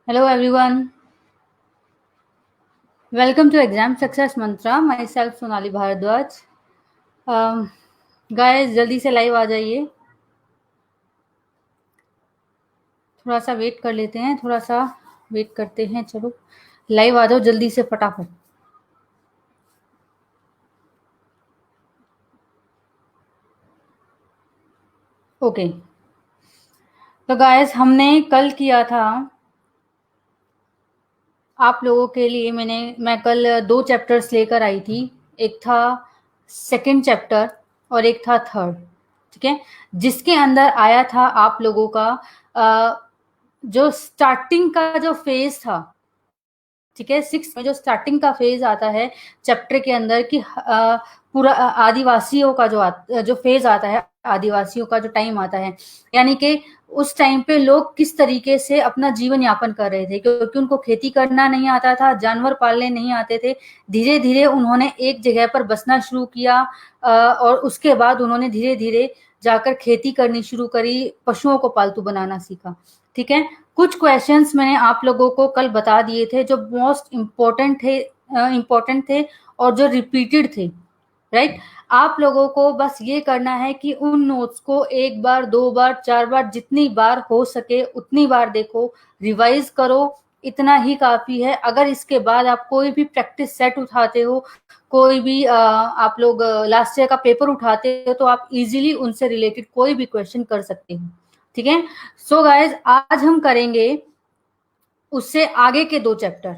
Hello everyone. Welcome to Exam Success Mantra. Myself Sonali Bharadwaj. Guys, जल्दी से live आ जाइए. थोड़ा सा वेट कर लेते हैं. थोड़ा सा वेट करते हैं. चलो लाइव आ जाओ जल्दी से फटाफट. ओके. तो गाइस हमने कल किया था आप लोगों के लिए. मैं कल 2 चैप्टर्स लेकर आई थी. एक था सेकंड चैप्टर और एक था थर्ड. ठीक है. जिसके अंदर आया था आप लोगों का जो स्टार्टिंग का जो फेज था. ठीक है. 6 में जो स्टार्टिंग का फेज आता है चैप्टर के अंदर कि पूरा आदिवासियों का जो फेज आता है, आदिवासियों का जो टाइम आता है, यानी कि उस टाइम पे लोग किस तरीके से अपना जीवन यापन कर रहे थे, क्योंकि उनको खेती करना नहीं आता था, जानवर पालने नहीं आते थे. धीरे धीरे उन्होंने एक जगह पर बसना शुरू किया और उसके बाद उन्होंने धीरे धीरे जाकर खेती करनी शुरू करी, पशुओं को पालतू बनाना सीखा. ठीक है. कुछ क्वेश्चंस मैंने आप लोगों को कल बता दिए थे जो मोस्ट इम्पोर्टेंट थे और जो रिपीटेड थे. राइट. आप लोगों को बस ये करना है कि उन नोट्स को 1 बार 2 बार 4 बार जितनी बार हो सके उतनी बार देखो, रिवाइज करो. इतना ही काफी है. अगर इसके बाद आप कोई भी प्रैक्टिस सेट उठाते हो, कोई भी आप लोग लास्ट ईयर का पेपर उठाते हो, तो आप इजीली उनसे रिलेटेड कोई भी क्वेश्चन कर सकते हो. ठीक है. सो गाइज आज हम करेंगे उससे आगे के 2 चैप्टर.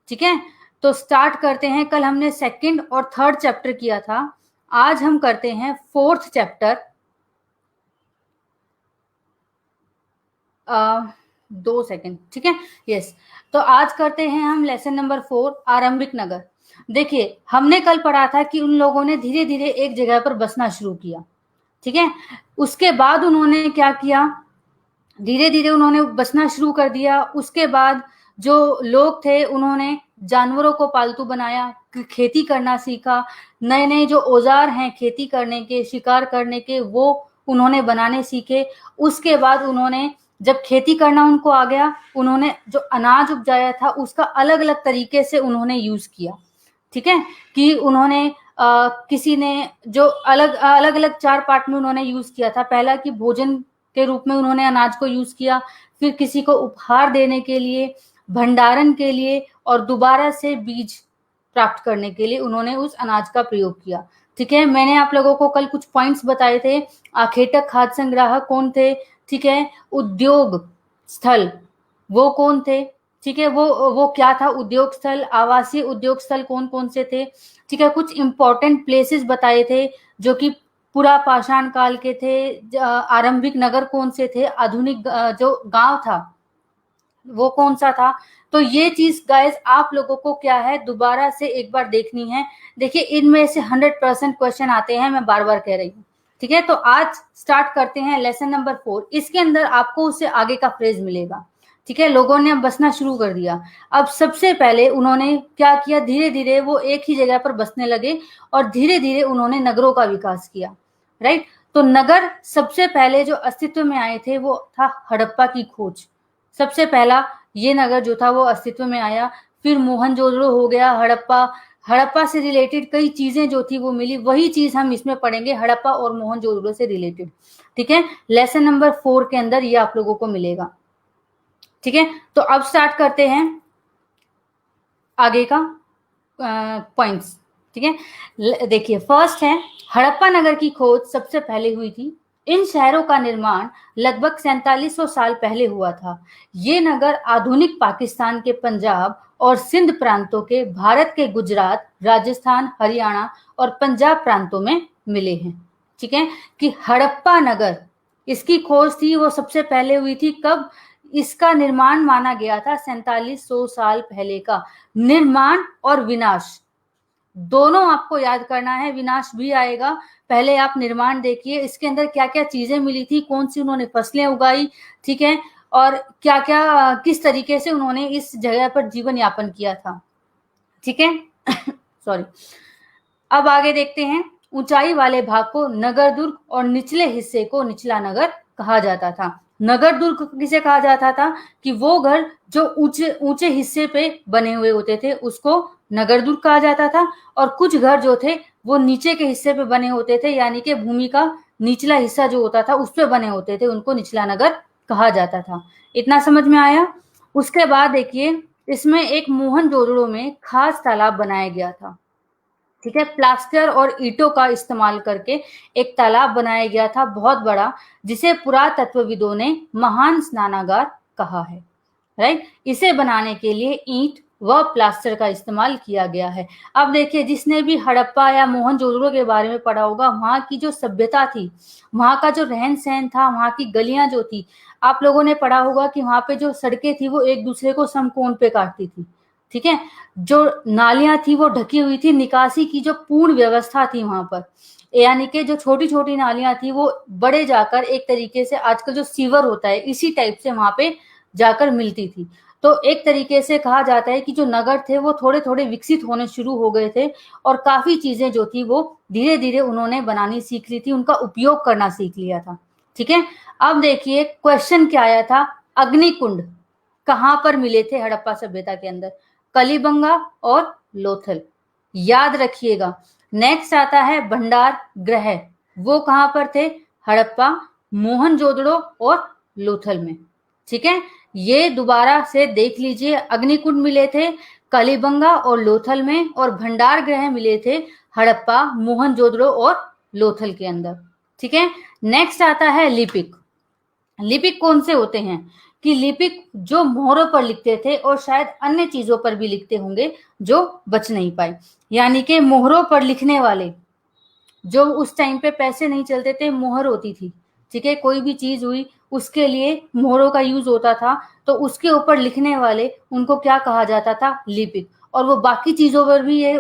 ठीक है. तो स्टार्ट करते हैं. कल हमने सेकंड और थर्ड चैप्टर किया था. आज हम करते हैं फोर्थ चैप्टर. 2 सेकंड. ठीक है. यस. तो आज करते हैं हम लेसन नंबर 4 आरंभिक नगर. देखिए हमने कल पढ़ा था कि उन लोगों ने धीरे धीरे एक जगह पर बसना शुरू किया. ठीक है. उसके बाद उन्होंने क्या किया, धीरे धीरे उन्होंने बसना शुरू कर दिया. उसके बाद जो लोग थे उन्होंने जानवरों को पालतू बनाया, खेती करना सीखा, नए नए जो औजार हैं खेती करने के, शिकार करने के, वो उन्होंने बनाने सीखे. उसके बाद उन्होंने जब खेती करना उनको आ गया, उन्होंने जो अनाज उपजाया था उसका अलग अलग तरीके से उन्होंने यूज किया. ठीक है. कि उन्होंने किसी ने जो अलग अलग 4 पार्ट में उन्होंने यूज किया था. पहला कि भोजन के रूप में उन्होंने अनाज को यूज किया, फिर किसी को उपहार देने के लिए, भंडारण के लिए और दोबारा से बीज प्राप्त करने के लिए उन्होंने उस अनाज का प्रयोग किया. ठीक है. मैंने आप लोगों को कल कुछ पॉइंट्स बताए थे. आखेटक खाद्य संग्राहक कौन थे. ठीक है. उद्योग स्थल वो कौन थे. ठीक है. वो क्या था उद्योग स्थल. आवासीय उद्योग स्थल कौन कौन से थे. ठीक है. कुछ इंपॉर्टेंट प्लेसेस बताए थे जो कि पूरा पाषाण काल के थे. आरंभिक नगर कौन से थे. आधुनिक जो गांव था वो कौन सा था. तो ये चीज गाइस आप लोगों को क्या है दोबारा से एक बार देखनी है. देखिए इनमें से 100% क्वेश्चन आते हैं, मैं बार बार कह रही हूँ. ठीक है. तो आज स्टार्ट करते हैं लेसन नंबर 4. इसके अंदर आपको उससे आगे का फ्रेज मिलेगा. ठीक है. लोगों ने अब बसना शुरू कर दिया. अब सबसे पहले उन्होंने क्या किया, धीरे धीरे वो एक ही जगह पर बसने लगे और धीरे धीरे उन्होंने नगरों का विकास किया. राइट. तो नगर सबसे पहले जो अस्तित्व में आए थे वो था हड़प्पा की खोज. सबसे पहला ये नगर जो था वो अस्तित्व में आया. फिर मोहनजोदड़ो हो गया. हड़प्पा से रिलेटेड कई चीजें जो थी वो मिली. वही चीज हम इसमें पढ़ेंगे हड़प्पा और मोहनजोदड़ो से रिलेटेड. ठीक है. लेसन नंबर 4 के अंदर ये आप लोगों को मिलेगा. ठीक है. तो अब स्टार्ट करते हैं आगे का पॉइंट्स. ठीक है. देखिए फर्स्ट है हड़प्पा नगर की खोज सबसे पहले हुई थी. इन शहरों का निर्माण लगभग 4700 साल पहले हुआ था. ये नगर आधुनिक पाकिस्तान के पंजाब और सिंध प्रांतों के भारत के गुजरात, राजस्थान, हरियाणा और पंजाब प्रांतों में मिले हैं. ठीक है. कि हड़प्पा नगर इसकी खोज थी वो सबसे पहले हुई थी. कब. इसका निर्माण माना गया था 4700 साल पहले का. निर्माण और विनाश दोनों आपको याद करना है. विनाश भी आएगा. पहले आप निर्माण देखिए इसके अंदर क्या क्या चीजें मिली थी, कौन सी उन्होंने फसलें उगाई. ठीक है. और क्या क्या किस तरीके से उन्होंने इस जगह पर जीवन यापन किया था. ठीक है. सॉरी. अब आगे देखते हैं. ऊंचाई वाले भाग को नगर दुर्ग और निचले हिस्से को निचला नगर कहा जाता था. नगर दुर्ग किसे कहा जाता था कि वो घर जो ऊंचे ऊंचे हिस्से पे बने हुए होते थे उसको नगर दुर्ग कहा जाता था, और कुछ घर जो थे वो नीचे के हिस्से पे बने होते थे, यानी कि भूमि का निचला हिस्सा जो होता था उस पे बने होते थे, उनको निचला नगर कहा जाता था। इतना समझ में आया। उसके बाद देखिए इसमें एक मोहनजोदड़ो में खास तालाब बनाया गया था। ठीक है, प्लास्टर और ईंटों का इस्तेमाल करके एक तालाब बनाया गया था बहुत बड़ा, जिसे पुरातत्वविदों ने महान स्नानागार कहा है। राइट, इसे बनाने के लिए ईंट व प्लास्टर का इस्तेमाल किया गया है। अब देखिए जिसने भी हड़प्पा या मोहनजोदड़ो के बारे में पढ़ा होगा, वहां की जो सभ्यता थी, वहां का जो रहन सहन था, वहां की गलियां जो थी, आप लोगों ने पढ़ा होगा कि वहां पे जो सड़कें थी वो एक दूसरे को समकोण पे काटती थी। ठीक है, जो नालियां थी वो ढकी हुई थी, निकासी की जो पूर्ण व्यवस्था थी वहां पर, यानी कि जो छोटी छोटी नालियां थी वो बड़े जाकर एक तरीके से आजकल जो सीवर होता है इसी टाइप से वहां पे जाकर मिलती थी। तो एक तरीके से कहा जाता है कि जो नगर थे वो थोड़े थोड़े विकसित होने शुरू हो गए थे, और काफी चीजें जो थी वो धीरे धीरे उन्होंने बनानी सीख ली थी, उनका उपयोग करना सीख लिया था। ठीक है, अब देखिए क्वेश्चन क्या आया था, अग्निकुंड कहां पर मिले थे हड़प्पा सभ्यता के अंदर, कलिबंगा और लोथल, याद रखिएगा। नेक्स्ट आता है भंडार ग्रह, वो कहां पर थे, हड़प्पा, मोहनजोदड़ो और लोथल में। ठीक है, ये दोबारा से देख लीजिए, अग्निकुंड मिले थे कलिबंगा और लोथल में, और भंडार ग्रह मिले थे हड़प्पा, मोहनजोदड़ो और लोथल के अंदर। ठीक है, नेक्स्ट आता है लिपिक। लिपिक कौन से होते हैं, कि लिपिक जो मोहरों पर लिखते थे और शायद अन्य चीजों पर भी लिखते होंगे जो बच नहीं पाए, यानी कि मोहरों पर लिखने वाले, जो उस टाइम पे पैसे नहीं चलते थे, मोहर होती थी। ठीक है, कोई भी चीज हुई उसके लिए मोहरों का यूज होता था, तो उसके ऊपर लिखने वाले उनको क्या कहा जाता था, लिपिक। और वो बाकी चीजों पर भी ये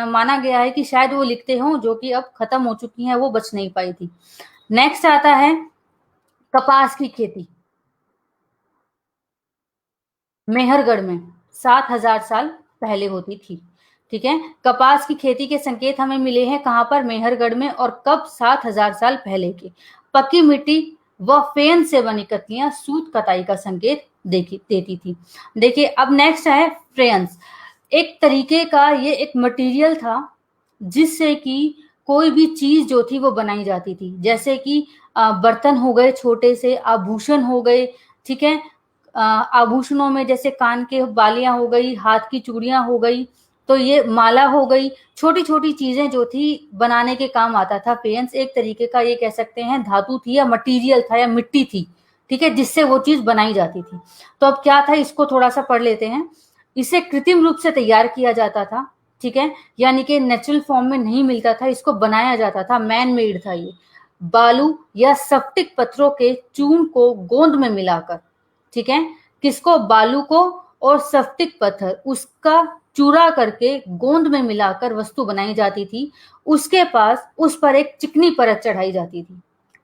माना गया है कि शायद वो लिखते हों जो कि अब खत्म हो चुकी हैं, वो बच नहीं पाई थी। नेक्स्ट आता है कपास की खेती, मेहरगढ़ में 7,000 साल पहले होती थी। ठीक है, कपास की खेती के संकेत हमें मिले हैं कहां पर, मेहरगढ़ में, और कब, 7,000 साल पहले के। पक्की मिट्टी व फेन से बनी कतलियां सूत कताई का संकेत देती थी। देखिए अब नेक्स्ट है फ्रेंस, एक तरीके का ये एक मटेरियल था जिससे कि कोई भी चीज जो थी वो बनाई जाती थी, जैसे कि बर्तन हो गए, छोटे से आभूषण हो गए। ठीक है, आभूषणों में जैसे कान के बालियां हो गई, हाथ की चूड़ियां हो गई, तो ये माला हो गई, छोटी छोटी चीजें जो थी बनाने के काम आता था। फेयंस एक तरीके का ये कह सकते हैं धातु थी या मटेरियल था या मिट्टी थी, ठीक है, जिससे वो चीज बनाई जाती थी। तो अब क्या था, इसको थोड़ा सा पढ़ लेते हैं। इसे कृत्रिम रूप से तैयार किया जाता था, ठीक है, यानी कि नेचुरल फॉर्म में नहीं मिलता था, इसको बनाया जाता था, मैन मेड था ये। बालू या सफ्टिक पत्थरों के चूर्ण को गोंद में मिलाकर, ठीक है, किसको, बालू को, और सफ्टिक पत्थर उसका चूरा करके गोंद में मिलाकर वस्तु बनाई जाती थी। उसके पास उस पर एक चिकनी परत चढ़ाई जाती थी।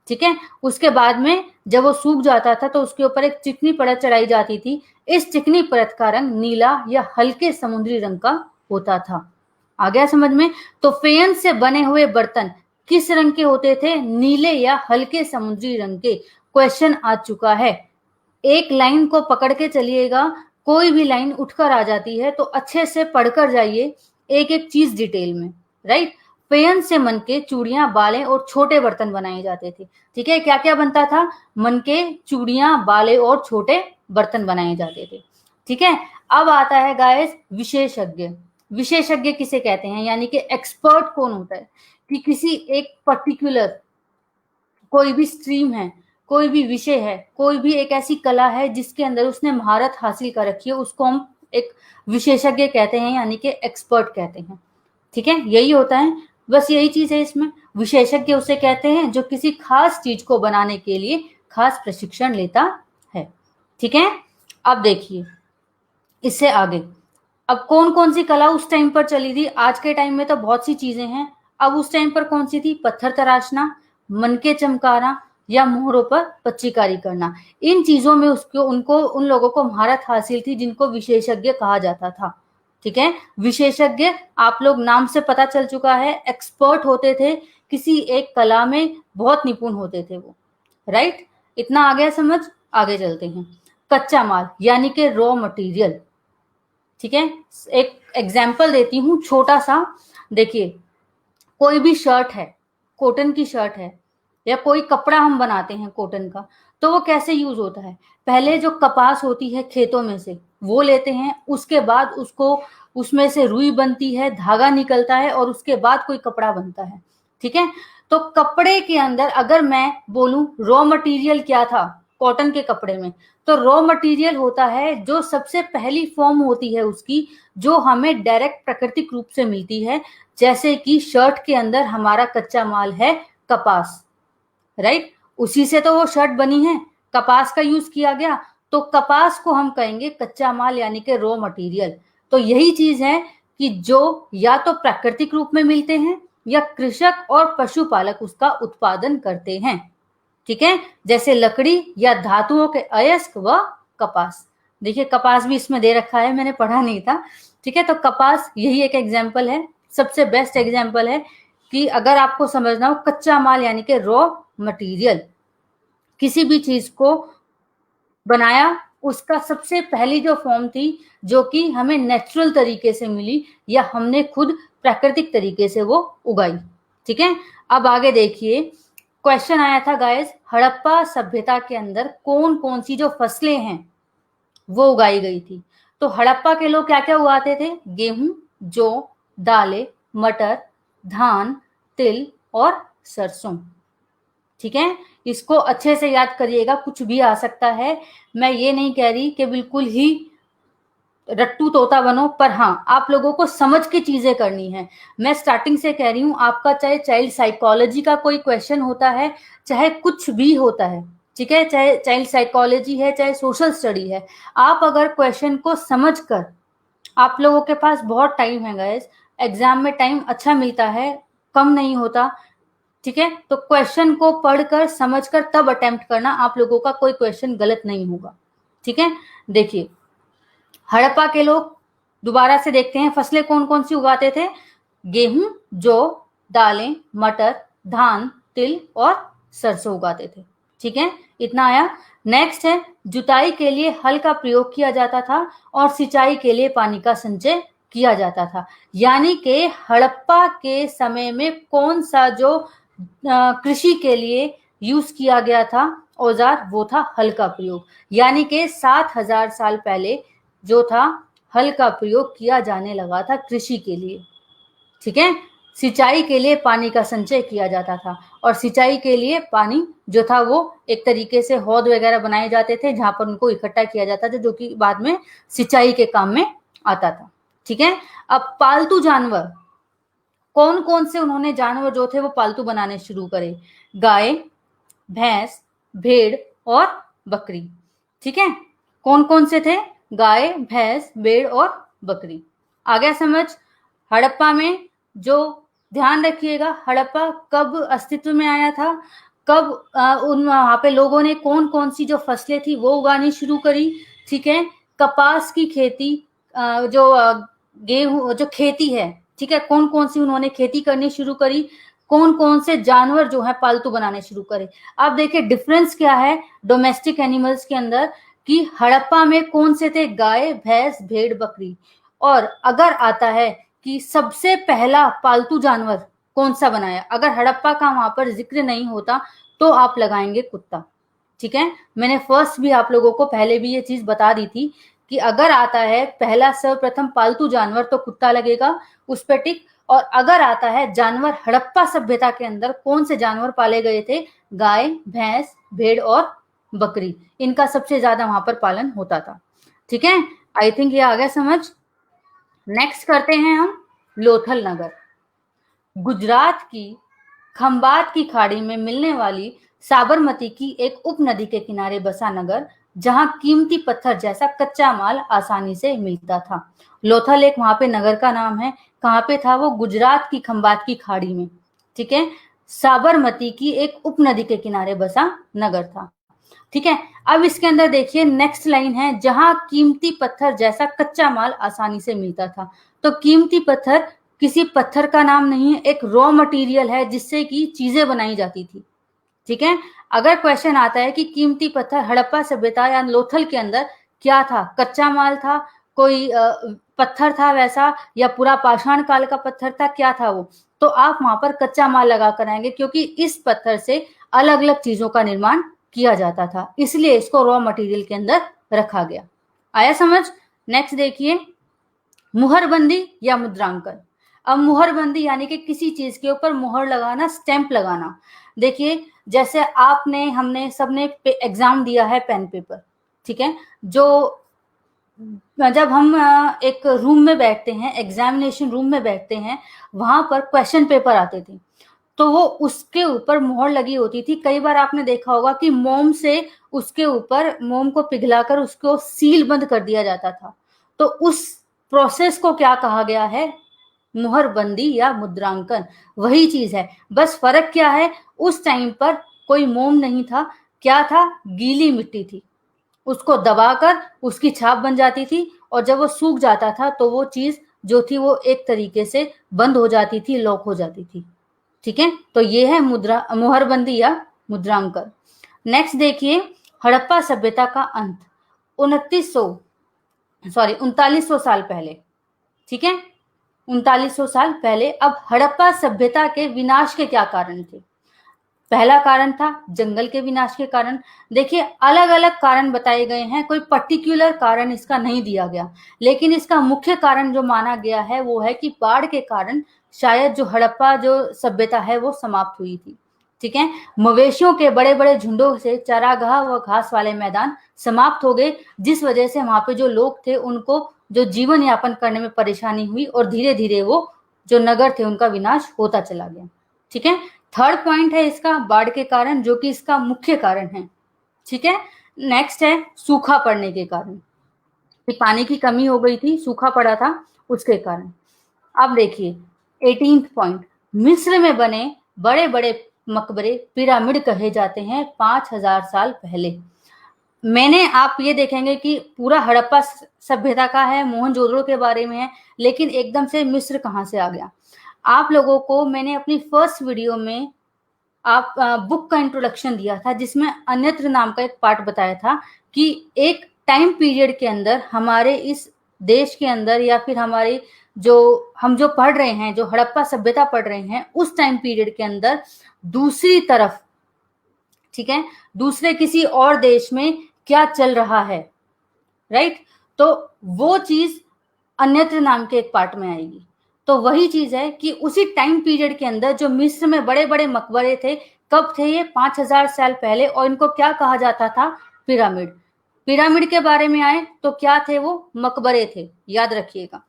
ठीक है, उसके बाद में जब वो सूख जाता था तो उसके ऊपर एक चिकनी परत चढ़ाई जाती थी। इस चिकनी परत का रंग नीला या हल्के समुद्री रंग का होता था। आ गया समझ में। तो फेयन से बने हुए बर्तन किस रंग के होते थे, नीले या हल्के समुद्री रंग के। क्वेश्चन आ चुका है, एक लाइन को पकड़ के चलिएगा, कोई भी लाइन उठकर आ जाती है तो अच्छे से पढ़कर जाइए एक एक चीज डिटेल में। राइट, पेयन से मन के चूड़ियां, बाले और छोटे बर्तन बनाए जाते थे। ठीक है, क्या क्या बनता था, मन के चूड़ियां, बाले और छोटे बर्तन बनाए जाते थे। ठीक है, अब आता है गाइस विशेषज्ञ। विशेषज्ञ किसे कहते हैं, यानी कि एक्सपर्ट कौन होता है, कि किसी एक पर्टिकुलर, कोई भी स्ट्रीम है, कोई भी विषय है, कोई भी एक ऐसी कला है जिसके अंदर उसने महारत हासिल कर रखी है, उसको हम एक विशेषज्ञ कहते हैं, यानी कि एक्सपर्ट कहते हैं। ठीक है, यही होता है, बस यही चीज है इसमें। विशेषज्ञ उसे कहते हैं जो किसी खास चीज को बनाने के लिए खास प्रशिक्षण लेता है। ठीक है, अब देखिए इससे आगे, अब कौन कौन सी कला उस टाइम पर चली थी, आज के टाइम में तो बहुत सी चीजें हैं, अब उस टाइम पर कौन सी थी, पत्थर तराशना, मनके चमकाना, या मोहरों पर पच्चीकारी करना। इन चीजों में उसको उनको उन लोगों को महारत हासिल थी जिनको विशेषज्ञ कहा जाता था। ठीक है, विशेषज्ञ आप लोग नाम से पता चल चुका है, एक्सपर्ट होते थे, किसी एक कला में बहुत निपुण होते थे वो। राइट, इतना आ गया समझ। आगे चलते हैं। कच्चा माल यानी कि रॉ मटेरियल, ठीक है। एक एग्जाम्पल देती हूँ छोटा सा। देखिए, कोई भी शर्ट है, कॉटन की शर्ट है, या कोई कपड़ा हम बनाते हैं कॉटन का, तो वो कैसे यूज होता है? पहले जो कपास होती है खेतों में से वो लेते हैं, उसके बाद उसको उसमें से रुई बनती है, धागा निकलता है, और उसके बाद कोई कपड़ा बनता है, ठीक है। तो कपड़े के अंदर अगर मैं बोलूं रॉ मटेरियल क्या था कॉटन के कपड़े में, तो रॉ मटेरियल होता है जो सबसे पहली फॉर्म होती है उसकी, जो हमें डायरेक्ट प्राकृतिक रूप से मिलती है। जैसे कि शर्ट के अंदर हमारा कच्चा माल है कपास, राइट, उसी से तो वो शर्ट बनी है, कपास का यूज किया गया, तो कपास को हम कहेंगे कच्चा माल यानी कि रॉ मटेरियल। तो यही चीज है कि जो या तो प्राकृतिक रूप में मिलते हैं या कृषक और पशुपालक उसका उत्पादन करते हैं, ठीक है। जैसे लकड़ी या धातुओं के अयस्क व कपास। देखिए कपास भी इसमें दे रखा है, मैंने पढ़ा नहीं था, ठीक है। तो कपास यही एक एग्जाम्पल है, सबसे बेस्ट एग्जाम्पल है कि अगर आपको समझना हो कच्चा माल यानी कि रॉ मटेरियल, किसी भी चीज को बनाया उसका सबसे पहली जो फॉर्म थी जो कि हमें नेचुरल तरीके से मिली या हमने खुद प्राकृतिक तरीके से वो उगाई, ठीक है। अब आगे देखिए, क्वेश्चन आया था गाइस, हड़प्पा सभ्यता के अंदर कौन कौन सी जो फसलें हैं वो उगाई गई थी। तो हड़प्पा के लोग क्या क्या उगाते थे? गेहूं, जौ, दालें, मटर, धान, तिल और सरसों, ठीक है। इसको अच्छे से याद करिएगा, कुछ भी आ सकता है। मैं ये नहीं कह रही कि बिल्कुल ही रट्टू तोता बनो, पर हाँ आप लोगों को समझ के चीजें करनी है। मैं स्टार्टिंग से कह रही हूँ, आपका चाहे चाइल्ड साइकोलॉजी का कोई क्वेश्चन होता है, चाहे कुछ भी होता है, ठीक है, चाहे चाइल्ड साइकोलॉजी है, चाहे सोशल स्टडी है, आप अगर क्वेश्चन को समझ कर, आप लोगों के पास बहुत टाइम है गाइस, एग्जाम में टाइम अच्छा मिलता है, कम नहीं होता, ठीक है। तो क्वेश्चन को पढ़कर समझकर तब अटेम्प्ट करना, आप लोगों का कोई क्वेश्चन गलत नहीं होगा, ठीक है। देखिए हड़प्पा के लोग, दोबारा से देखते हैं फसलें कौन कौन सी उगाते थे। गेहूं, जौ, दालें, मटर, धान, तिल और सरसों उगाते थे, ठीक है, इतना आया। नेक्स्ट है, जुताई के लिए हल का प्रयोग किया जाता था और सिंचाई के लिए पानी का संचय किया जाता था। यानी कि हड़प्पा के समय में कौन सा जो कृषि के लिए यूज किया गया था औजार, वो था हल का प्रयोग। यानी कि 7000 साल पहले जो था हल का प्रयोग किया जाने लगा था कृषि के लिए, ठीक है। सिंचाई के लिए पानी का संचय किया जाता था, और सिंचाई के लिए पानी जो था वो एक तरीके से हौद वगैरह बनाए जाते थे जहां पर उनको इकट्ठा किया जाता था, जो कि बाद में सिंचाई के काम में आता था, ठीक है। अब पालतू जानवर, कौन कौन से उन्होंने जानवर जो थे वो पालतू बनाने शुरू करे? गाय, भैंस, भेड़ और बकरी, ठीक है। कौन कौन से थे? गाय, भैंस, भेड़ और बकरी। आ गया समझ? हड़प्पा में जो, ध्यान रखिएगा, हड़प्पा कब अस्तित्व में आया था, कब उन वहां पे लोगों ने कौन कौन सी जो फसलें थी वो उगानी शुरू करी, ठीक है। कपास की खेती, जो गेहूं जो खेती है, ठीक है, कौन कौन सी उन्होंने खेती करनी शुरू करी, कौन कौन से जानवर जो है पालतू बनाने शुरू करे। अब देखिए डिफरेंस क्या है डोमेस्टिक एनिमल्स के अंदर, कि हड़प्पा में कौन से थे? गाय, भैंस, भेड़, बकरी। और अगर आता है कि सबसे पहला पालतू जानवर कौन सा बनाया, अगर हड़प्पा का वहां पर जिक्र नहीं होता तो आप लगाएंगे कुत्ता, ठीक है। मैंने फर्स्ट भी आप लोगों को पहले भी ये चीज बता दी थी कि अगर आता है पहला सर्वप्रथम पालतू जानवर तो कुत्ता लगेगा, उस पर टिक। और अगर आता है जानवर, हड़प्पा सभ्यता के अंदर कौन से जानवर पाले गए थे? गाय, भैंस, भेड़ और बकरी, इनका सबसे ज्यादा वहां पर पालन होता था, ठीक है। आई थिंक ये आ गया समझ। नेक्स्ट करते हैं हम लोथल नगर। गुजरात की खंबात की खाड़ी में मिलने वाली साबरमती की एक उपनदी के किनारे बसा नगर, जहां कीमती पत्थर जैसा कच्चा माल आसानी से मिलता था। लोथल एक वहां पे नगर का नाम है। कहां पे था वो? गुजरात की खंबात की खाड़ी में, ठीक है। साबरमती की एक उपनदी के किनारे बसा नगर था, ठीक है। अब इसके अंदर देखिए नेक्स्ट लाइन है, जहां कीमती पत्थर जैसा कच्चा माल आसानी से मिलता था। तो कीमती पत्थर किसी पत्थर का नाम नहीं है, एक रॉ मटेरियल है जिससे कि चीजें बनाई जाती थी, ठीक है। अगर क्वेश्चन आता है कि कीमती पत्थर हड़प्पा सभ्यता या लोथल के अंदर क्या था, कच्चा माल था, कोई पत्थर था वैसा, या पूरा पाषाण काल का पत्थर था, क्या था वो, तो आप वहां पर कच्चा माल लगा कर आएंगे, क्योंकि इस पत्थर से अलग अलग चीजों का निर्माण किया जाता था, इसलिए इसको रॉ मटेरियल के अंदर रखा गया। आया समझ। नेक्स्ट देखिए, मुहरबंदी या मुद्रांकन। अब मुहरबंदी यानी कि किसी चीज के ऊपर मुहर लगाना, स्टैंप लगाना। देखिए, जैसे आपने, हमने सबने एग्जाम दिया है पेन पेपर, ठीक है, जो जब हम एक रूम में बैठते हैं, एग्जामिनेशन रूम में बैठते हैं, वहां पर क्वेश्चन पेपर आते थे, तो वो उसके ऊपर मुहर लगी होती थी। कई बार आपने देखा होगा कि मोम से उसके ऊपर, मोम को पिघलाकर उसको सील बंद कर दिया जाता था। तो उस प्रोसेस को क्या कहा गया है, मुहरबंदी या मुद्रांकन। वही चीज है, बस फर्क क्या है, उस टाइम पर कोई मोम नहीं था, क्या था, गीली मिट्टी थी, उसको दबाकर उसकी छाप बन जाती थी, और जब वो सूख जाता था तो वो चीज जो थी वो एक तरीके से बंद हो जाती थी, लॉक हो जाती थी। ठीक है, तो ये है मुहरबंदी या मुद्रांकन। नेक्स्ट देखिए, हड़प्पा सभ्यता का अंत 3900 साल पहले। ठीक है, 3900 साल पहले। अब हड़प्पा सभ्यता के विनाश के क्या कारण थे? पहला कारण था जंगल के विनाश के कारण। देखिए, अलग अलग कारण बताए गए हैं, कोई पर्टिकुलर कारण इसका नहीं दिया गया, लेकिन इसका मुख्य कारण जो माना गया है वो है कि बाढ़ के कारण शायद जो हड़प्पा जो सभ्यता है वो समाप्त हुई थी। ठीक है, मवेशियों के बड़े बड़े झुंडों से चारागाह व घास वाले मैदान समाप्त हो गए, जिस वजह से वहां पे जो लोग थे उनको जो जीवन यापन करने में परेशानी हुई, और धीरे धीरे वो जो नगर थे उनका विनाश होता चला गया। ठीक है, थर्ड पॉइंट है इसका बाढ़ के कारण, जो कि इसका मुख्य कारण है। ठीक है, नेक्स्ट है सूखा पड़ने के कारण, पानी की कमी हो गई थी, सूखा पड़ा था उसके कारण। अब देखिए 18th पॉइंट, मिस्र में बने बड़े बड़े मकबरे पिरामिड कहे जाते हैं 5000 साल पहले। मैंने, आप ये देखेंगे कि पूरा हड़प्पा सभ्यता का है, मोहनजोदड़ो के बारे में है, लेकिन एकदम से मिस्र कहाँ से आ गया? आप लोगों को मैंने अपनी फर्स्ट वीडियो में आप बुक का इंट्रोडक्शन दिया था, जिसमें अन्यत्र नाम का एक पार्ट बताया था कि एक टाइम पीरियड के अंदर हमारे इस देश के अंदर, या फिर हमारे जो हम जो पढ़ रहे हैं, जो हड़प्पा सभ्यता पढ़ रहे हैं, उस टाइम पीरियड के अंदर दूसरी तरफ, ठीक है, दूसरे किसी और देश में क्या चल रहा है, राइट? तो वो चीज अन्यत्र नाम के एक पार्ट में आएगी। तो वही चीज है कि उसी टाइम पीरियड के अंदर जो मिस्र में बड़े बड़े मकबरे थे, कब थे ये? 5000 साल पहले, और इनको क्या कहा जाता था? पिरामिड। पिरामिड के बारे में आए तो क्या थे वो? मकबरे थे, याद रखिएगा।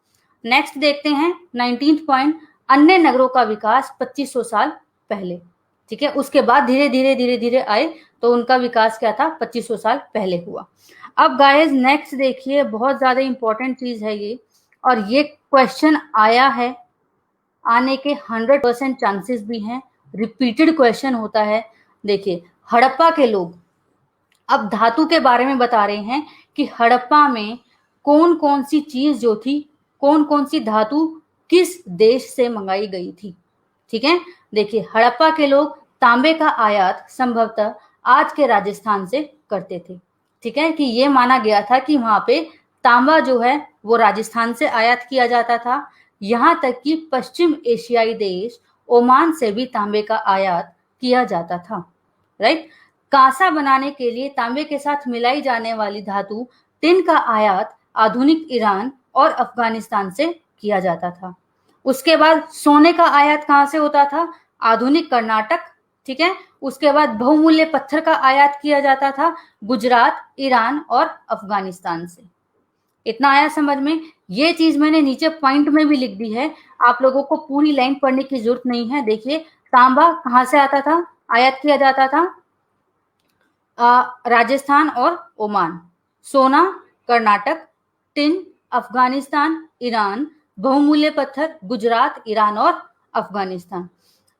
नेक्स्ट देखते हैं 19th पॉइंट, अन्य नगरों का विकास 2500 साल पहले। ठीक है, उसके बाद धीरे धीरे धीरे धीरे आए, तो उनका विकास क्या था? 2500 साल पहले हुआ। अब गाइस नेक्स्ट देखिए, बहुत ज्यादा इंपॉर्टेंट चीज है ये, और ये क्वेश्चन आया है, आने के 100% चांसेस भी हैं, रिपीटेड क्वेश्चन होता है। देखिए, हड़प्पा के लोग अब धातु के बारे में बता रहे हैं कि हड़प्पा में कौन कौन सी चीज जो थी, कौन कौन सी धातु किस देश से मंगाई गई थी। ठीक है, देखिए, हड़प्पा के लोग तांबे का आयात संभवतः आज के राजस्थान से करते थे। ठीक है, कि ये माना गया था कि वहां पे तांबा जो है वो राजस्थान से आयात किया जाता था। यहां तक कि पश्चिम एशियाई देश ओमान से भी तांबे का आयात किया जाता था, राइट? कांसा बनाने के लिए तांबे के साथ मिलाई जाने वाली धातु टिन का आयात आधुनिक ईरान और अफगानिस्तान से किया जाता था। उसके बाद सोने का आयात कहां से होता था? आधुनिक कर्नाटक। ठीक है, उसके बाद बहुमूल्य पत्थर का आयात किया जाता था गुजरात, ईरान और अफगानिस्तान से। इतना आया समझ में? ये चीज मैंने नीचे पॉइंट में भी लिख दी है, आप लोगों को पूरी लाइन पढ़ने की जरूरत नहीं है। देखिए, तांबा कहां से आता था, आयात किया जाता था? राजस्थान और ओमान। सोना कर्नाटक, टिन अफगानिस्तान, ईरान, बहुमूल्य पत्थर गुजरात, ईरान और अफगानिस्तान।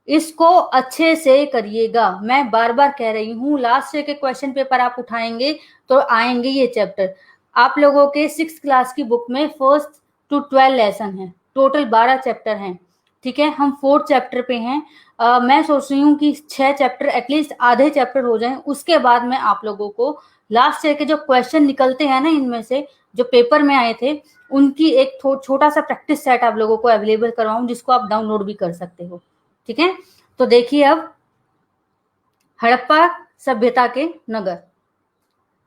इसको अच्छे से करिएगा, मैं बार बार कह रही हूँ, लास्ट के क्वेश्चन पेपर आप उठाएंगे तो आएंगे ये चैप्टर। आप लोगों के 6th क्लास की बुक में 1st to 12 लेसन है, टोटल 12 चैप्टर हैं। ठीक है, हम 4th चैप्टर पे हैं। मैं सोच रही हूँ कि 6 चैप्टर एटलीस्ट आधे चैप्टर हो जाएं, उसके बाद मैं आप लोगों को लास्ट ईयर के जो क्वेश्चन निकलते हैं ना, इनमें से जो पेपर में आए थे, उनकी एक छोटा सा प्रैक्टिस सेट आप लोगों को अवेलेबल करवाऊं, जिसको आप डाउनलोड भी कर सकते हो। ठीक है, तो देखिए अब हड़प्पा सभ्यता के नगर।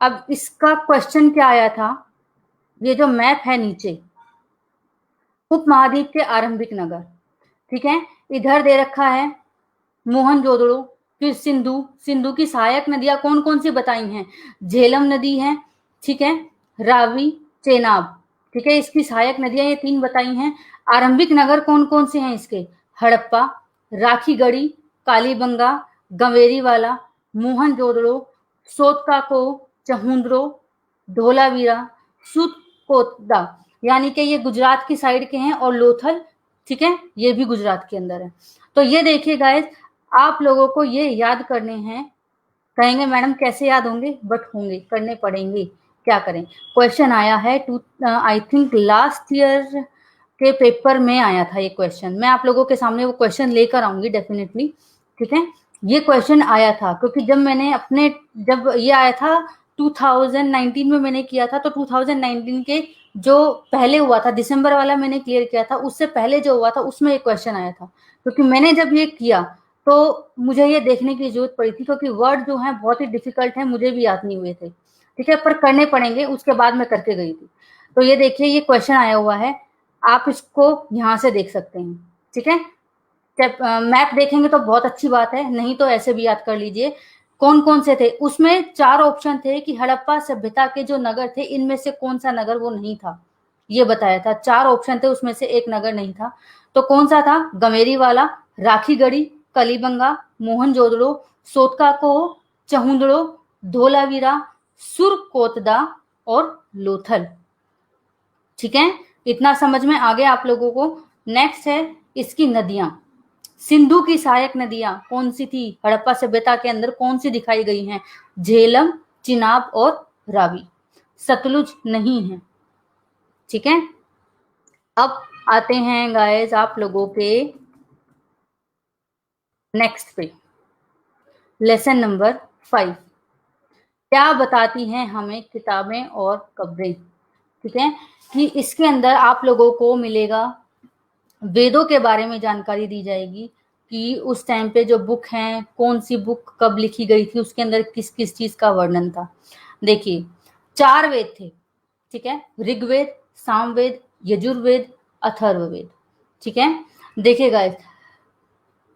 अब इसका क्वेश्चन क्या आया था, ये जो मैप है नीचे, उपमहाद्वीप के आरंभिक नगर। ठीक है, इधर दे रखा है मोहनजोदड़ो, फिर सिंधु, सिंधु की सहायक नदियां कौन कौन सी बताई हैं, झेलम नदी है, ठीक है, रावी, चेनाब, ठीक है, इसकी सहायक नदियां ये 3 बताई हैं। आरंभिक नगर कौन कौन से हैं इसके, हड़प्पा, राखीगढ़ी, कालीबंगा, गंवेरीवाला, मोहनजोदड़ो, सोतकाको, चहुंद्रो, धोलावीरा, सुतकोतदा, यानी कि ये गुजरात की साइड के हैं, और लोथल, ठीक है, ये भी गुजरात के अंदर है। तो ये देखिए गाइस, आप लोगों को ये याद करने हैं। कहेंगे मैडम कैसे याद होंगे, बट होंगे, करने पड़ेंगे, क्या करें। क्वेश्चन आया है आई थिंक लास्ट ईयर के पेपर में आया था ये क्वेश्चन। मैं आप लोगों के सामने वो क्वेश्चन लेकर आऊंगी डेफिनेटली। ठीक है, ये क्वेश्चन आया था क्योंकि जब ये आया था 2019 में मैंने किया था, तो 2019 के जो पहले हुआ था, दिसंबर वाला मैंने क्लियर किया था, उससे पहले जो हुआ था उसमें एक क्वेश्चन आया था। क्योंकि मैंने जब ये किया तो मुझे ये देखने की जरूरत पड़ी थी, क्योंकि वर्ड जो है बहुत ही डिफिकल्ट है, मुझे भी याद नहीं हुए थे। ठीक है, पर करने पड़ेंगे, उसके बाद मैं करके गई थी। तो ये देखिए, ये क्वेश्चन आया हुआ है, आप इसको यहाँ से देख सकते हैं। ठीक है, मैप देखेंगे तो बहुत अच्छी बात है, नहीं तो ऐसे भी याद कर लीजिए। कौन कौन से थे उसमें, 4 ऑप्शन थे कि हड़प्पा सभ्यता के जो नगर थे, इनमें से कौन सा नगर वो नहीं था, ये बताया था। 4 ऑप्शन थे, उसमें से एक नगर नहीं था। तो कौन सा था, गंवेरीवाला, राखीगढ़ी, कलीबंगा, मोहनजोदड़ो, सोतकाको, चहुंदड़ो, धोलावीरा, सुरकोतदा और लोथल। ठीक है, इतना समझ में आ गया आप लोगों को। नेक्स्ट है इसकी नदियां। सिंधु की सहायक नदियां कौन सी थी, हड़प्पा सभ्यता के अंदर कौन सी दिखाई गई हैं, झेलम, चिनाब और रावी। सतलुज नहीं है। ठीक है, अब आते हैं गाइस आप लोगों के नेक्स्ट पे, लेसन नंबर 5। क्या बताती हैं हमें किताबें और खबरें। ठीक है, कि इसके अंदर आप लोगों को मिलेगा, वेदों के बारे में जानकारी दी जाएगी कि उस टाइम पे जो बुक हैं, कौन सी बुक कब लिखी गई थी, उसके अंदर किस किस चीज का वर्णन था। देखिए 4 वेद थे। ठीक है, ऋग्वेद, सामवेद, यजुर्वेद, अथर्ववेद। ठीक है, देखिए गाइस,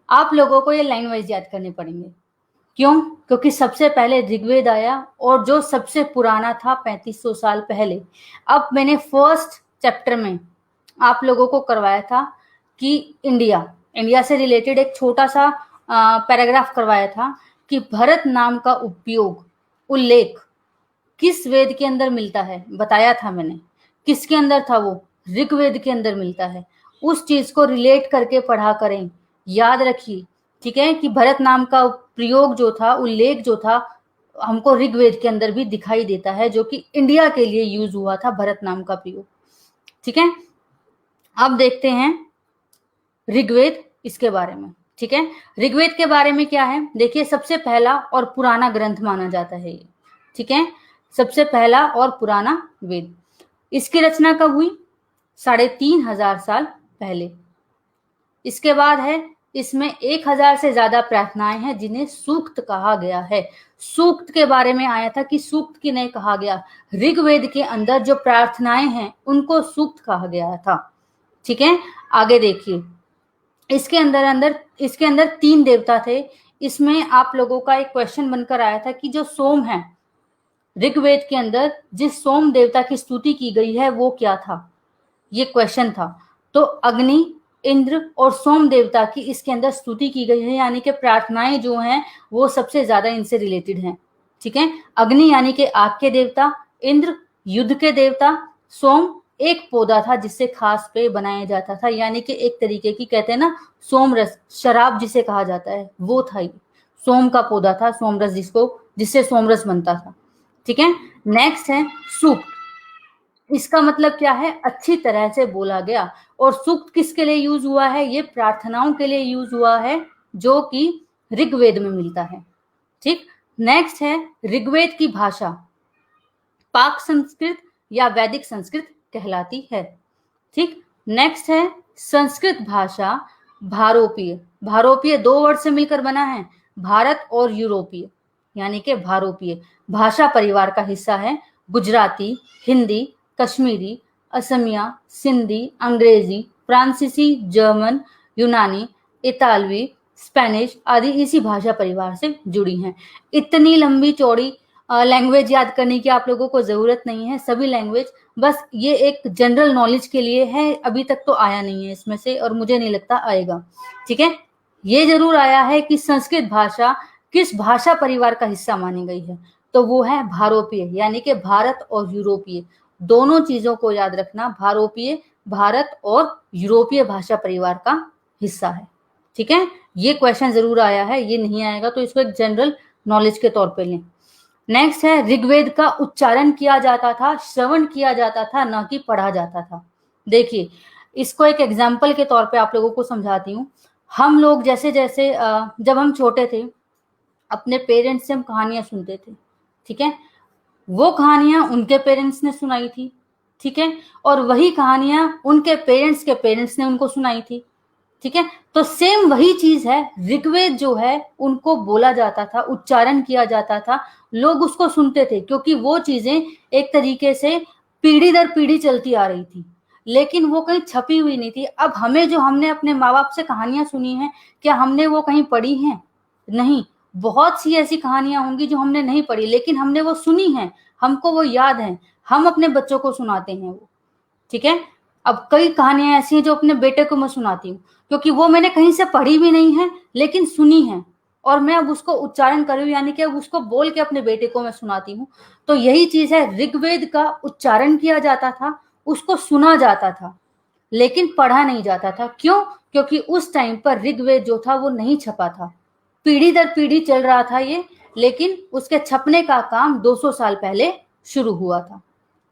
आप लोगों को ये लाइन वाइज याद करने पड़ेंगे। क्यों, क्योंकि सबसे पहले ऋग्वेद आया, और जो सबसे पुराना था 3500 साल पहले। अब मैंने फर्स्ट चैप्टर में आप लोगों को करवाया था कि इंडिया से रिलेटेड एक छोटा सा पैराग्राफ करवाया था कि भरत नाम का उल्लेख किस वेद के अंदर मिलता है, बताया था मैंने। किसके अंदर था वो, ऋग्वेद के अंदर मिलता है। उस चीज को रिलेट करके पढ़ा करें, याद रखिए। ठीक है, कि भरत नाम का प्रयोग जो था, उल्लेख जो था, हमको ऋग्वेद के अंदर भी दिखाई देता है, जो कि इंडिया के लिए यूज हुआ था भरत नाम का प्रयोग। ठीक है, अब देखते हैं ऋग्वेद, इसके बारे में। ठीक है, ऋग्वेद के बारे में क्या है, देखिए सबसे पहला और पुराना ग्रंथ माना जाता है ये। ठीक है, सबसे पहला और पुराना वेद। इसकी रचना कब हुई, 3500 साल पहले। इसके बाद है, इसमें 1000 से ज्यादा प्रार्थनाएं हैं जिन्हें सूक्त कहा गया है। सूक्त के बारे में आया था कि सूक्त की नहीं कहा गया, ऋग्वेद के अंदर जो प्रार्थनाएं हैं उनको सूक्त कहा गया था। ठीक है, आगे देखिए, इसके अंदर 3 देवता थे। इसमें आप लोगों का एक क्वेश्चन बनकर आया था कि जो सोम है, ऋग्वेद के अंदर जिस सोम देवता की स्तुति की गई है वो क्या था, ये क्वेश्चन था। तो अग्नि, इंद्र और सोम देवता की इसके अंदर स्तुति की गई है, यानी कि प्रार्थनाएं जो हैं वो सबसे ज्यादा इनसे रिलेटेड हैं। ठीक है, अग्नि यानी कि आग के देवता, इंद्र युद्ध के देवता, सोम एक पौधा था जिससे खास पेय बनाया जाता था, यानी कि एक तरीके की, कहते हैं ना सोम रस, शराब जिसे कहा जाता है, वो था ये। सोम का पौधा था, सोम रस जिससे सोम रस बनता था। ठीक है, नेक्स्ट है सूक्त। इसका मतलब क्या है? अच्छी तरह से बोला गया। और सूक्त किसके लिए यूज हुआ है? ये प्रार्थनाओं के लिए यूज हुआ है, जो कि ऋग्वेद में मिलता है। ठीक, नेक्स्ट है ऋग्वेद की भाषा पाक संस्कृत या वैदिक संस्कृत कहलाती है। ठीक, नेक्स्ट है संस्कृत भाषा भारोपीय। भारोपीय दो वर्ड से मिलकर बना है, भारत और यूरोपीय, यानी कि भारोपीय भाषा परिवार का हिस्सा है। गुजराती, हिंदी, कश्मीरी, असमिया, सिंधी, अंग्रेजी, फ्रांसीसी, जर्मन, यूनानी, इतालवी, स्पेनिश आदि इसी भाषा परिवार से जुड़ी हैं। इतनी लंबी चौड़ी लैंग्वेज याद करने की आप लोगों को जरूरत नहीं है। सभी लैंग्वेज बस ये एक जनरल नॉलेज के लिए है। अभी तक तो आया नहीं है इसमें से, और मुझे नहीं लगता आएगा। ठीक है, ये जरूर आया है कि संस्कृत भाषा किस भाषा परिवार का हिस्सा मानी गई है, तो वो है भारोपीय, यानी कि भारत और यूरोपीय। दोनों चीजों को याद रखना, भारोपीय भारत और यूरोपीय भाषा परिवार का हिस्सा है। ठीक है, ये क्वेश्चन जरूर आया है, ये नहीं आएगा तो इसको एक जनरल नॉलेज के तौर पे लें। नेक्स्ट है ऋग्वेद का उच्चारण किया जाता था, श्रवण किया जाता था, ना कि पढ़ा जाता था। देखिए, इसको एक एग्जाम्पल के तौर पे आप लोगों को समझाती हूँ। हम लोग जैसे जैसे जब हम छोटे थे, अपने पेरेंट्स से हम कहानियां सुनते थे। ठीक है, वो कहानियां उनके पेरेंट्स ने सुनाई थी। ठीक है, और वही कहानियां उनके पेरेंट्स के पेरेंट्स ने उनको सुनाई थी। ठीक है, तो सेम वही चीज है। ऋग्वेद जो है उनको बोला जाता था, उच्चारण किया जाता था, लोग उसको सुनते थे, क्योंकि वो चीजें एक तरीके से पीढ़ी दर पीढ़ी चलती आ रही थी, लेकिन वो कहीं छपी हुई नहीं थी। अब हमें जो हमने अपने माँ बाप से कहानियां सुनी हैं, क्या हमने वो कहीं पढ़ी हैं? नहीं। बहुत सी ऐसी कहानियां होंगी जो हमने नहीं पढ़ी, लेकिन हमने वो सुनी हैं, हमको वो याद है, हम अपने बच्चों को सुनाते हैं वो। ठीक है, अब कई कहानियां ऐसी हैं जो अपने बेटे को मैं सुनाती हूँ, क्योंकि वो मैंने कहीं से पढ़ी भी नहीं है, लेकिन सुनी है, और मैं अब उसको उच्चारण कर रही हूँ, यानी कि अब उसको बोल के अपने बेटे को मैं सुनाती हूँ। तो यही चीज है, ऋग्वेद का उच्चारण किया जाता था, उसको सुना जाता था, लेकिन पढ़ा नहीं जाता था। क्यों? क्योंकि उस टाइम पर ऋग्वेद जो था वो नहीं छपा था, पीढ़ी दर पीढ़ी चल रहा था ये, लेकिन उसके छपने का काम 200 साल पहले शुरू हुआ था।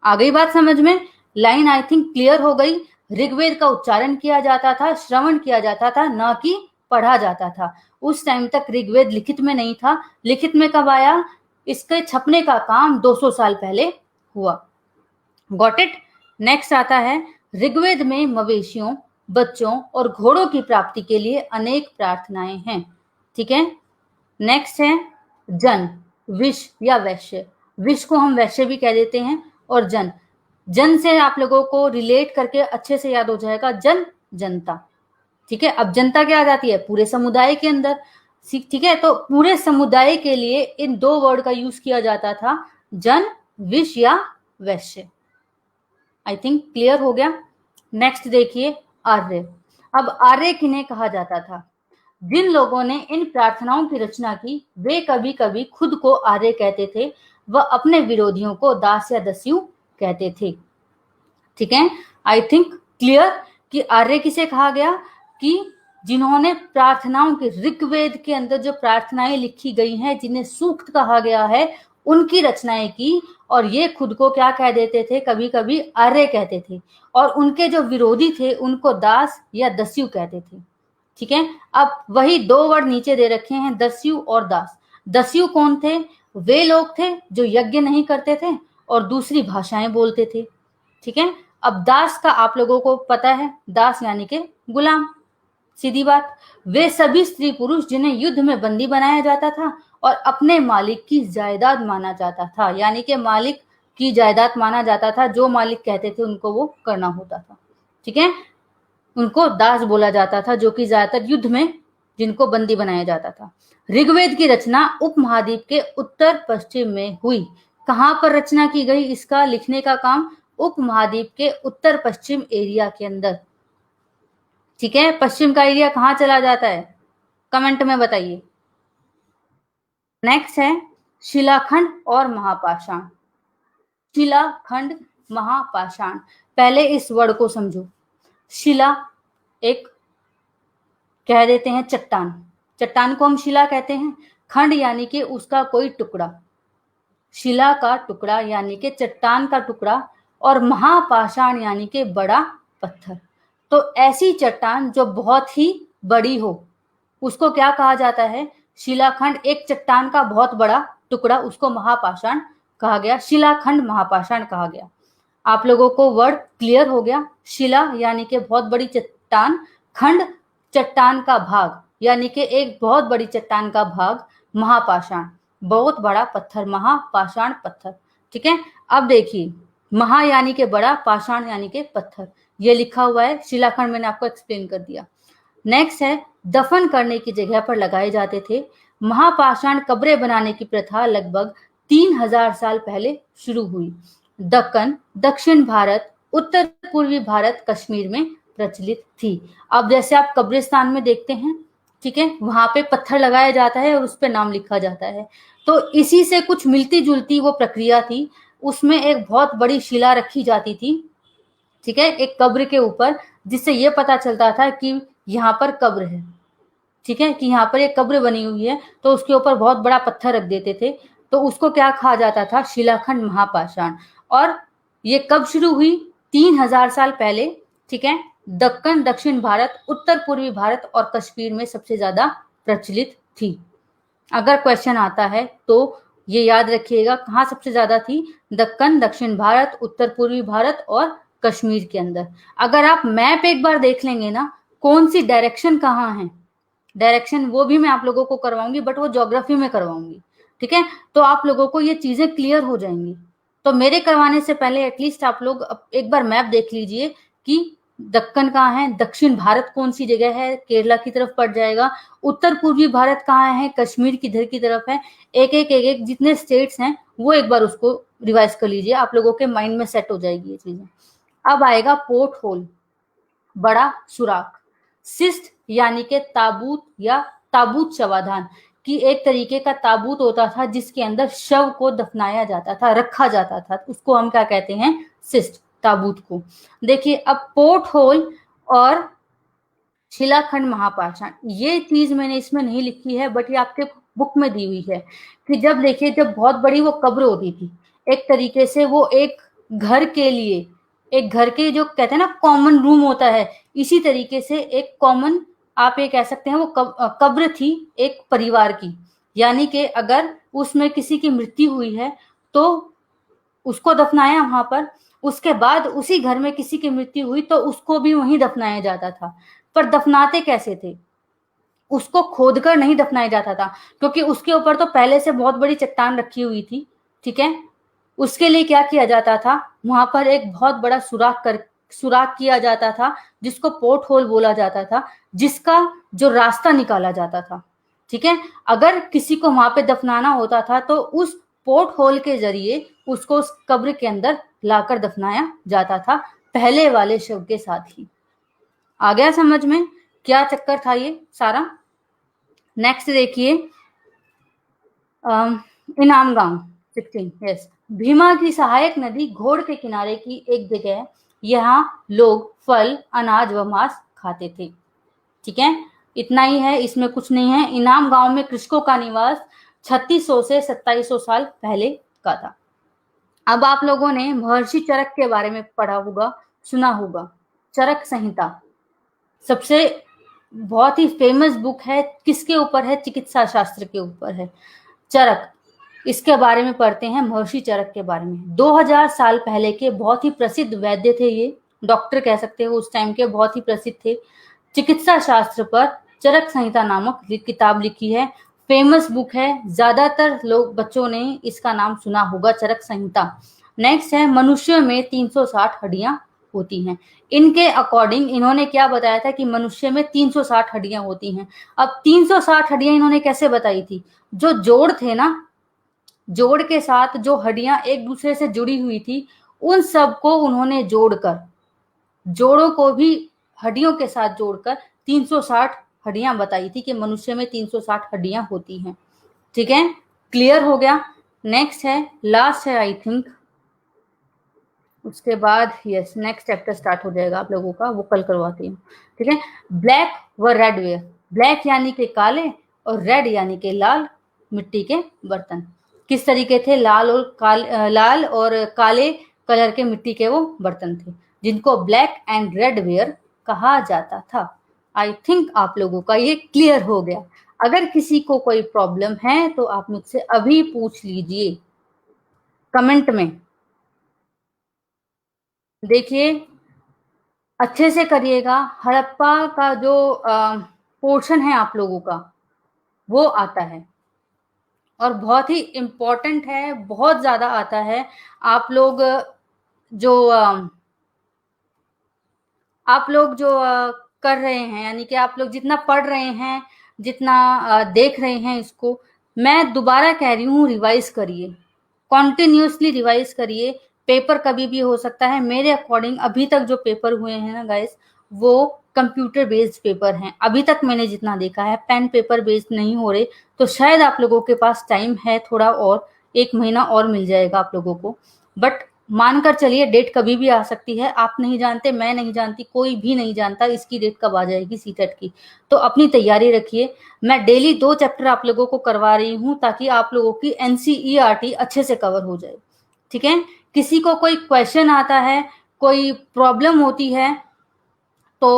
आ गई बात समझ में? लाइन आई थिंक क्लियर हो गई। ऋग्वेद का उच्चारण किया जाता था, श्रवण किया जाता था, ना कि पढ़ा जाता था। उस टाइम तक ऋग्वेद लिखित में नहीं था। लिखित में कब आया? इसके छपने का काम 200 साल पहले हुआ। Got it? नेक्स्ट आता है ऋग्वेद में मवेशियों, बच्चों और घोड़ों की प्राप्ति के लिए अनेक प्रार्थनाएं हैं। ठीक है, नेक्स्ट है जन, विष या वैश्य। विष को हम वैश्य भी कह देते हैं, और जन, जन से आप लोगों को रिलेट करके अच्छे से याद हो जाएगा, जन जनता। ठीक है, अब जनता क्या आ जाती है? पूरे समुदाय के अंदर। ठीक है, तो पूरे समुदाय के लिए इन दो वर्ड का यूज किया जाता था, जन, विष या वैश्य। आई थिंक क्लियर हो गया। नेक्स्ट देखिए आर्य। अब आर्य किन्हें कहा जाता था? जिन लोगों ने इन प्रार्थनाओं की रचना की, वे कभी कभी खुद को आर्य कहते थे, व अपने विरोधियों को दास या दस्यु कहते थे। ठीक है, आई थिंक क्लियर कि आर्य किसे कहा गया? कि जिन्होंने प्रार्थनाओं के, ऋग्वेद के अंदर जो प्रार्थनाएं लिखी गई हैं, जिन्हें सूक्त कहा गया है, उनकी रचनाएं की, और ये खुद को क्या कह देते थे? कभी कभी आर्य कहते थे, और उनके जो विरोधी थे उनको दास या दस्यु कहते थे। ठीक है, अब वही दो वर्ड नीचे दे रखे हैं, दस्यु और दास। दस्यु कौन थे? वे लोग थे जो यज्ञ नहीं करते थे और दूसरी भाषाएं बोलते थे। ठीक है, अब दास का आप लोगों को पता है, दास यानी के गुलाम, सीधी बात। वे सभी स्त्री पुरुष जिन्हें युद्ध में बंदी बनाया जाता था और अपने मालिक की जायदाद माना जाता था, यानी कि मालिक की जायदाद माना जाता था, जो मालिक कहते थे उनको वो करना होता था। ठीक है, उनको दास बोला जाता था, जो कि ज्यादातर युद्ध में जिनको बंदी बनाया जाता था। ऋग्वेद की रचना उपमहाद्वीप के उत्तर पश्चिम में हुई। कहां पर रचना की गई? इसका लिखने का काम उपमहाद्वीप के उत्तर पश्चिम एरिया के अंदर। ठीक है, पश्चिम का एरिया कहां चला जाता है? कमेंट में बताइए। नेक्स्ट है शिलाखंड और महापाषाण। शिलाखंड, महापाषाण, पहले इस वर्ड को समझो। शिला एक कह देते हैं चट्टान, चट्टान को हम शिला कहते हैं। खंड यानी कि उसका कोई टुकड़ा, शिला का टुकड़ा यानी कि चट्टान का टुकड़ा। और महापाषाण यानी कि बड़ा पत्थर। तो ऐसी चट्टान जो बहुत ही बड़ी हो उसको क्या कहा जाता है? शिलाखंड। एक चट्टान का बहुत बड़ा टुकड़ा उसको महापाषाण कहा गया, शिलाखंड महापाषाण कहा गया। आप लोगों को वर्ड क्लियर हो गया? शिला यानी कि बहुत बड़ी चट्टान, खंड चट्टान का भाग यानी कि एक बहुत बड़ी चट्टान का भाग, महापाषाण बहुत बड़ा पत्थर, महापाषाण पत्थर। ठीक है, अब देखिए महा यानी कि बड़ा, पाषाण यानी कि पत्थर, ये लिखा हुआ है शिलाखंड, मैंने आपको एक्सप्लेन कर दिया। नेक्स्ट है दफन करने की जगह पर लगाए जाते थे। महापाषाण कब्रें बनाने की प्रथा लगभग 3000 साल पहले शुरू हुई। दक्कन, दक्षिण भारत, उत्तर पूर्वी भारत, कश्मीर में प्रचलित थी। अब जैसे आप कब्रिस्तान में देखते हैं, ठीक है, वहां पे पत्थर लगाया जाता है और उस पे नाम लिखा जाता है। तो इसी से कुछ मिलती जुलती वो प्रक्रिया थी। उसमें एक बहुत बड़ी शिला रखी जाती थी, ठीक है, एक कब्र के ऊपर, जिससे ये पता चलता था कि यहाँ पर कब्र है, ठीक है, कि यहाँ पर एक कब्र बनी हुई है। तो उसके ऊपर बहुत बड़ा पत्थर रख देते थे। तो उसको क्या कहा जाता था? शिलाखंड महापाषाण। और ये कब शुरू हुई? 3000 साल पहले, ठीक है। दक्कन, दक्षिण भारत, उत्तर पूर्वी भारत और कश्मीर में सबसे ज्यादा प्रचलित थी। अगर क्वेश्चन आता है तो ये याद रखिएगा, कहाँ सबसे ज्यादा थी? दक्कन, दक्षिण भारत, उत्तर पूर्वी भारत और कश्मीर के अंदर। अगर आप मैप एक बार देख लेंगे ना, कौन सी डायरेक्शन कहाँ है, डायरेक्शन वो भी मैं आप लोगों को करवाऊंगी, बट वो ज्योग्राफी में करवाऊंगी, ठीक है। तो आप लोगों को ये चीजें क्लियर हो जाएंगी। तो मेरे करवाने से पहले एटलीस्ट आप लोग एक बार मैप देख लीजिए कि दक्कन कहाँ है, दक्षिण भारत कौन सी जगह है, केरला की तरफ पड़ जाएगा, उत्तर पूर्वी भारत कहाँ है, कश्मीर किधर की तरफ है। एक जितने स्टेट्स हैं वो एक बार उसको रिवाइज कर लीजिए, आप लोगों के माइंड में सेट हो जाएगी ये चीजें। अब आएगा पोर्ट होल, बड़ा सुराख। सिस्ट यानी कि ताबूत या ताबूत शवाधान, कि एक तरीके का ताबूत होता था जिसके अंदर शव को दफनाया जाता था, रखा जाता था, उसको हम क्या कहते हैं? सिस्ट, ताबूत को। देखिए अब पोर्ट होल और शिलाखंड महापाषाण, ये चीज मैंने इसमें नहीं लिखी है, बट ये आपके बुक में दी हुई है कि जब देखिए जब बहुत बड़ी वो कब्र होती थी, एक तरीके से वो एक घर के लिए, एक घर के जो कहते हैं ना कॉमन रूम होता है, इसी तरीके से एक कॉमन, आप ये कह सकते हैं वो कब्र थी एक परिवार की। यानी कि अगर उसमें किसी की मृत्यु हुई है तो उसको दफनाया वहां पर, उसके बाद उसी घर में किसी की मृत्यु हुई तो उसको भी वहीं दफनाया जाता था। पर दफनाते कैसे थे? उसको खोदकर नहीं दफनाया जाता था, क्योंकि उसके ऊपर तो पहले से बहुत बड़ी चट्टान रखी हुई थी, ठीक है। उसके लिए क्या किया जाता था? वहां पर एक बहुत बड़ा सुराख किया जाता था, जिसको पोर्ट होल बोला जाता था, जिसका जो रास्ता निकाला जाता था, ठीक है। अगर किसी को वहां पे दफनाना होता था तो उस पोर्ट होल के जरिए उसको उस कब्र के अंदर लाकर दफनाया जाता था, पहले वाले शव के साथ ही। आ गया समझ में क्या चक्कर था ये सारा? नेक्स्ट देखिए, इनाम गांव 16, यस। भीमा की सहायक नदी घोड़ के किनारे की एक जगह, यहाँ लोग फल, अनाज व मांस खाते थे, ठीक है। इतना ही है, इसमें कुछ नहीं है। इनाम गांव में कृषकों का निवास 3600 से 2700 साल पहले का था। अब आप लोगों ने महर्षि चरक के बारे में पढ़ा होगा, सुना होगा। चरक संहिता सबसे बहुत ही फेमस बुक है, किसके ऊपर है? चिकित्सा शास्त्र के ऊपर है, चरक। इसके बारे में पढ़ते हैं, महर्षि चरक के बारे में। 2000 साल पहले के बहुत ही प्रसिद्ध वैद्य थे ये, डॉक्टर कह सकते हो, उस टाइम के बहुत ही प्रसिद्ध थे। चिकित्सा शास्त्र पर चरक संहिता नामक किताब लिखी है, फेमस बुक है, ज्यादातर लोग बच्चों ने इसका नाम सुना होगा, चरक संहिता। नेक्स्ट है, मनुष्य में 360 हड्डियां होती हैं। इनके अकॉर्डिंग इन्होंने क्या बताया था कि मनुष्य में 360 हड्डियां होती हैं। अब 360 हड्डियां इन्होंने कैसे बताई थी? जो जोड़ थे ना, जोड़ के साथ जो हड्डियां एक दूसरे से जुड़ी हुई थी, उन सबको उन्होंने जोड़कर, जोड़ों को भी हड्डियों के साथ जोड़कर 360 हड्डियां बताई थी कि मनुष्य में 360 हड्डियां होती हैं, ठीक है। क्लियर हो गया? नेक्स्ट है, लास्ट है आई थिंक, उसके बाद यस नेक्स्ट चैप्टर स्टार्ट हो जाएगा आप लोगों का, वो कल करवाती हूँ, ठीक है। ब्लैक व रेड वेयर, ब्लैक यानी कि काले और रेड यानी कि लाल मिट्टी के बर्तन। किस तरीके थे? लाल और काले कलर के मिट्टी के वो बर्तन थे जिनको ब्लैक एंड रेड वेयर कहा जाता था। आई थिंक आप लोगों का ये क्लियर हो गया। अगर किसी को कोई प्रॉब्लम है तो आप मुझसे अभी पूछ लीजिए कमेंट में। देखिए अच्छे से करिएगा। हड़प्पा का जो पोर्शन है आप लोगों का वो आता है और बहुत ही इम्पोर्टेंट है, बहुत ज्यादा आता है। आप लोग जो कर रहे हैं, यानी कि आप लोग जितना पढ़ रहे हैं, जितना देख रहे हैं, इसको मैं दोबारा कह रही हूँ, रिवाइज करिए, कॉन्टिन्यूसली रिवाइज करिए। पेपर कभी भी हो सकता है। मेरे अकॉर्डिंग अभी तक जो पेपर हुए हैं ना गाइस, वो कंप्यूटर बेस्ड पेपर हैं। अभी तक मैंने जितना देखा है पेन पेपर बेस्ड नहीं हो रहे। तो शायद आप लोगों के पास टाइम है थोड़ा और, 1 महीना और मिल जाएगा आप लोगों को। बट मानकर चलिए डेट कभी भी आ सकती है। आप नहीं जानते, मैं नहीं जानती, कोई भी नहीं जानता इसकी डेट कब आ जाएगी सीटेट की। तो अपनी तैयारी रखिए। मैं डेली 2 चैप्टर आप लोगों को करवा रही हूँ ताकि आप लोगों की एनसीईआरटी अच्छे से कवर हो जाए। ठीक है। किसी को कोई क्वेश्चन आता है, कोई प्रॉब्लम होती है तो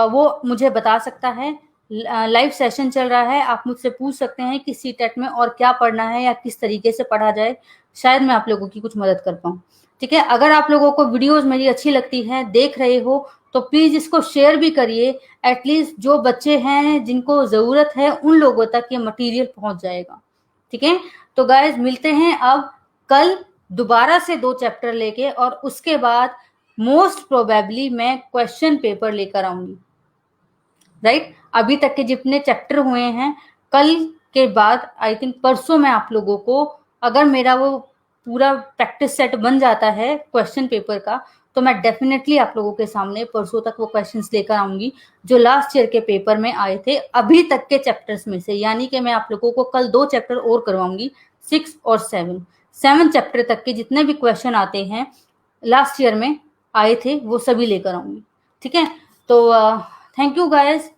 वो मुझे बता सकता है। लाइव सेशन चल रहा है, आप मुझसे पूछ सकते हैं कि सीटेट में और क्या पढ़ना है या किस तरीके से पढ़ा जाए। शायद मैं आप लोगों की कुछ मदद कर पाऊँ। ठीक है। अगर आप लोगों को वीडियोस मेरी अच्छी लगती है, देख रहे हो, तो प्लीज इसको शेयर भी करिए। एटलीस्ट जो बच्चे हैं जिनको जरूरत है उन लोगों तक ये मटेरियल पहुंच जाएगा। ठीक है। तो गाइज मिलते हैं अब कल दोबारा से 2 चैप्टर लेके, और उसके बाद मोस्ट प्रोबेबली मैं क्वेश्चन पेपर लेकर आऊंगी। राइट। अभी तक के जितने चैप्टर हुए हैं, कल के बाद आई थिंक परसों मैं आप लोगों को, अगर मेरा वो पूरा प्रैक्टिस सेट बन जाता है क्वेश्चन पेपर का, तो मैं डेफिनेटली आप लोगों के सामने परसों तक वो क्वेश्चंस लेकर आऊंगी जो लास्ट ईयर के पेपर में आए थे अभी तक के चैप्टर्स में से। यानी कि मैं आप लोगों को कल 2 चैप्टर और करवाऊंगी, 6 और 7 चैप्टर तक के जितने भी क्वेश्चन आते हैं लास्ट ईयर में आए थे वो सभी लेकर आऊंगी। ठीक है। तो thank you guys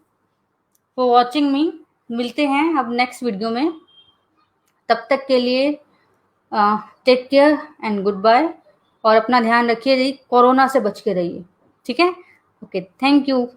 for watching मी। मिलते हैं अब नेक्स्ट वीडियो में। तब तक के लिए take care and good bye. और अपना ध्यान रखिए, कोरोना से बच के रहिए। ठीक है। Okay, thank you.